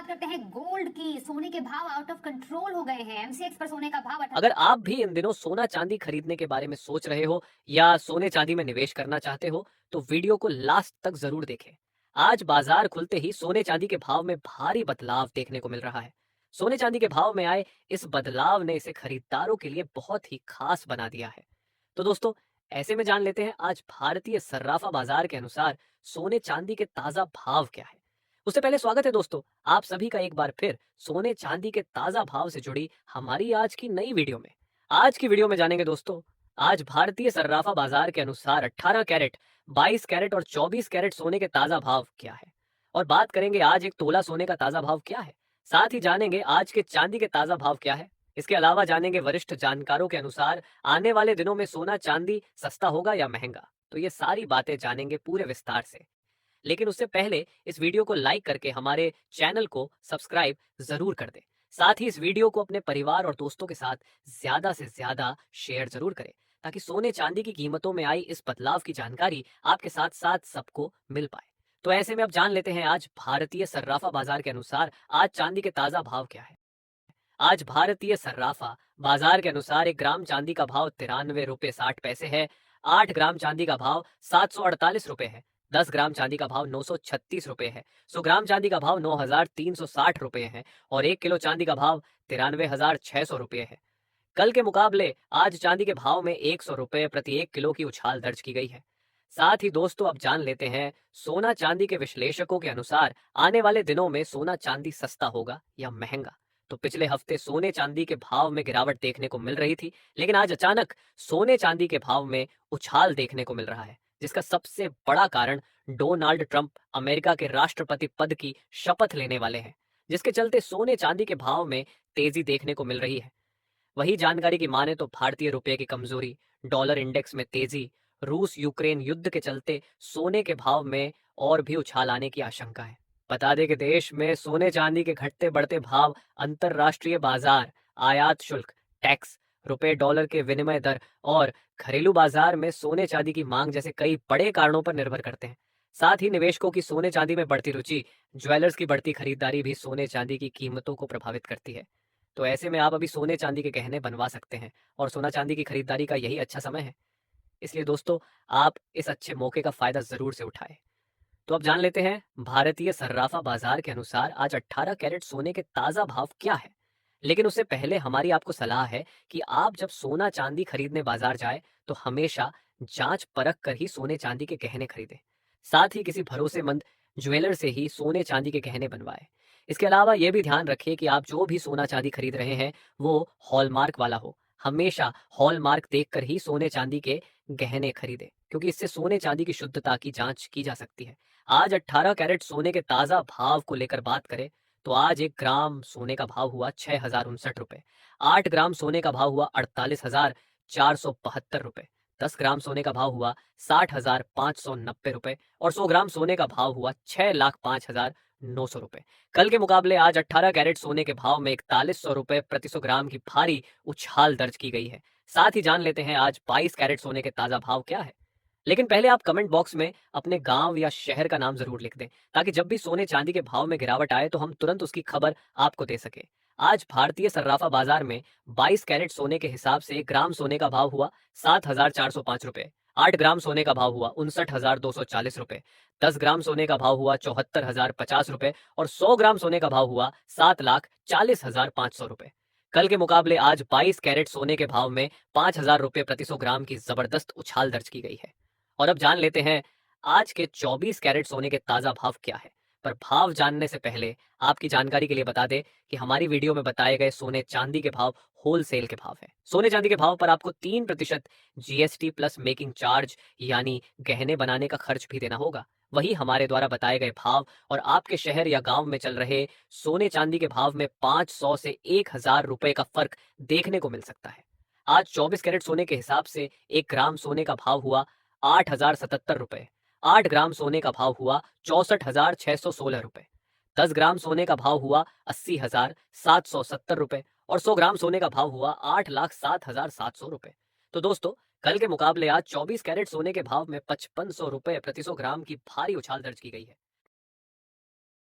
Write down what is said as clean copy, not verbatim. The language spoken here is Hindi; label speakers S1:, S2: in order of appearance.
S1: बात करते हैं गोल्ड की। सोने के भाव आउट ऑफ कंट्रोल हो गए हैं। एमसीएक्स पर सोने का भाव
S2: अगर आप भी इन दिनों सोना चांदी खरीदने के बारे में सोच रहे हो या सोने चांदी में निवेश करना चाहते हो तो वीडियो को लास्ट तक जरूर देखें। आज बाजार खुलते ही सोने चांदी के भाव में भारी बदलाव देखने को मिल रहा है। सोने चांदी के भाव में आए इस बदलाव ने इसे खरीदारों के लिए बहुत ही खास बना दिया है। तो दोस्तों, ऐसे में जान लेते हैं आज भारतीय सर्राफा बाजार के अनुसार सोने चांदी के ताजा भाव क्या है। उससे पहले स्वागत है दोस्तों आप सभी का एक बार फिर सोने चांदी के ताजा भाव से जुड़ी हमारी आज की नई वीडियो में। आज की वीडियो में जानेंगे दोस्तों आज भारतीय सर्राफा बाजार के अनुसार 18 कैरेट, 22 कैरेट और 24 कैरेट सोने के ताजा भाव क्या है, और बात करेंगे आज एक तोला सोने का ताजा भाव क्या है। साथ ही जानेंगे आज के चांदी के ताजा भाव क्या है। इसके अलावा जानेंगे वरिष्ठ जानकारों के अनुसार आने वाले दिनों में सोना चांदी सस्ता होगा या महंगा। तो ये सारी बातें जानेंगे पूरे विस्तार से। लेकिन उससे पहले इस वीडियो को लाइक करके हमारे चैनल को सब्सक्राइब जरूर कर दें। साथ ही इस वीडियो को अपने परिवार और दोस्तों के साथ ज्यादा से ज्यादा शेयर जरूर करें ताकि सोने चांदी की कीमतों में आई इस बदलाव की जानकारी आपके साथ साथ सबको मिल पाए। तो ऐसे में अब जान लेते हैं आज भारतीय सर्राफा बाजार के अनुसार आज चांदी के ताजा भाव क्या है। आज भारतीय सर्राफा बाजार के अनुसार 1 ग्राम चांदी का भाव 93 रुपए 60 पैसे है। 8 ग्राम चांदी का भाव 748 रुपए है। 10 ग्राम चांदी का भाव 936 रुपए है। 100 ग्राम चांदी का भाव 9360 रुपए है और 1 किलो चांदी का भाव 93,600 रुपए है। कल के मुकाबले आज चांदी के भाव में 100 रुपए प्रति 1 किलो की उछाल दर्ज की गई है। साथ ही दोस्तों अब जान लेते हैं सोना चांदी के विश्लेषकों के अनुसार आने वाले दिनों में सोना चांदी सस्ता होगा या महंगा। तो पिछले हफ्ते सोने चांदी के भाव में गिरावट देखने को मिल रही थी, लेकिन आज अचानक सोने चांदी के भाव में उछाल देखने को मिल रहा है, जिसका सबसे बड़ा कारण डोनाल्ड ट्रंप अमेरिका के राष्ट्रपति पद की शपथ लेने वाले हैं, जिसके चलते सोने चांदी के भाव में तेजी देखने को मिल रही है। वही जानकारी की माने तो भारतीय रुपये की कमजोरी, डॉलर इंडेक्स में तेजी, रूस यूक्रेन युद्ध के चलते सोने के भाव में और भी उछाल आने की आशंका है। बता दें कि देश में सोने चांदी के घटते बढ़ते भाव अंतरराष्ट्रीय बाजार, आयात शुल्क, टैक्स, रुपए डॉलर के विनिमय दर और घरेलू बाजार में सोने चांदी की मांग जैसे कई बड़े कारणों पर निर्भर करते हैं। साथ ही निवेशकों की सोने चांदी में बढ़ती रुचि, ज्वेलर्स की बढ़ती खरीदारी भी सोने चांदी की कीमतों को प्रभावित करती है। तो ऐसे में आप अभी सोने चांदी के गहने बनवा सकते हैं और सोना चांदी की खरीदारी का यही अच्छा समय है। इसलिए दोस्तों आप इस अच्छे मौके का फायदा जरूर से उठाएं। तो अब जान लेते हैं भारतीय सर्राफा बाजार के अनुसार आज 18 कैरेट सोने के ताजा भाव क्या है। लेकिन उससे पहले हमारी आपको सलाह है कि आप जब सोना चांदी खरीदने बाजार जाए तो हमेशा जांच परख कर ही सोने चांदी के गहने खरीदें। साथ ही किसी भरोसेमंद ज्वेलर से ही सोने चांदी के गहने बनवाएं। इसके अलावा यह भी ध्यान रखिए कि आप जो भी सोना चांदी खरीद रहे हैं वो हॉलमार्क वाला हो। हमेशा हॉलमार्क देखकर ही सोने चांदी के गहने खरीदें, क्योंकि इससे सोने चांदी की शुद्धता की जांच की जा सकती है। आज 18 कैरेट सोने के ताजा भाव को लेकर बात करें तो आज 1 ग्राम सोने का भाव हुआ 6,059 रुपए। 8 ग्राम सोने का भाव हुआ 48,472 रुपए। 10 ग्राम सोने का भाव हुआ 60,590 रुपए और 100 ग्राम सोने का भाव हुआ 6,05,900 रुपए। कल के मुकाबले आज 18 कैरेट सोने के भाव में 4100 रुपए प्रति 100 ग्राम की भारी उछाल दर्ज की गई है। साथ ही जान लेते हैं आज 22 कैरेट सोने के ताजा भाव क्या है। लेकिन पहले आप कमेंट बॉक्स में अपने गांव या शहर का नाम जरूर लिख दें ताकि जब भी सोने चांदी के भाव में गिरावट आए तो हम तुरंत उसकी खबर आपको दे सके। आज भारतीय सर्राफा बाजार में 22 कैरेट सोने के हिसाब से 1 ग्राम सोने का भाव हुआ 7,405 रुपए। 8 ग्राम सोने का भाव हुआ 59,240 रुपए। 10 ग्राम सोने का भाव हुआ 74,050 रुपए और 100 ग्राम सोने का भाव हुआ 7,40,500 रुपए। कल के मुकाबले आज 22 कैरेट सोने के भाव में 5,000 रुपए प्रति 100 ग्राम की जबरदस्त उछाल दर्ज की गई है। और अब जान लेते हैं आज के 24 कैरेट सोने के ताजा भाव क्या है। पर भाव जानने से पहले आपकी जानकारी के लिए बता दें कि हमारी वीडियो में बताए गए सोने चांदी के भाव होलसेल के भाव है। सोने चांदी के भाव पर आपको 3% जीएसटी प्लस मेकिंग चार्ज यानी गहने बनाने का खर्च भी देना होगा। वही हमारे द्वारा बताए गए भाव और आपके शहर या गांव में चल रहे सोने चांदी के भाव में 500 से 1,000 रुपए का फर्क देखने को मिल सकता है। आज 24 कैरेट सोने के हिसाब से 1 ग्राम सोने का भाव हुआ 8,077 रुपए। 8 ग्राम सोने का भाव हुआ 64,616 रुपए। 10 ग्राम सोने का भाव हुआ 80,770 रुपए और 100 ग्राम सोने का भाव हुआ 8,07,700 रुपए। तो दोस्तों कल के मुकाबले आज 24 कैरेट सोने के भाव में 5,500 रुपए प्रति 100 ग्राम की भारी उछाल दर्ज की गई है।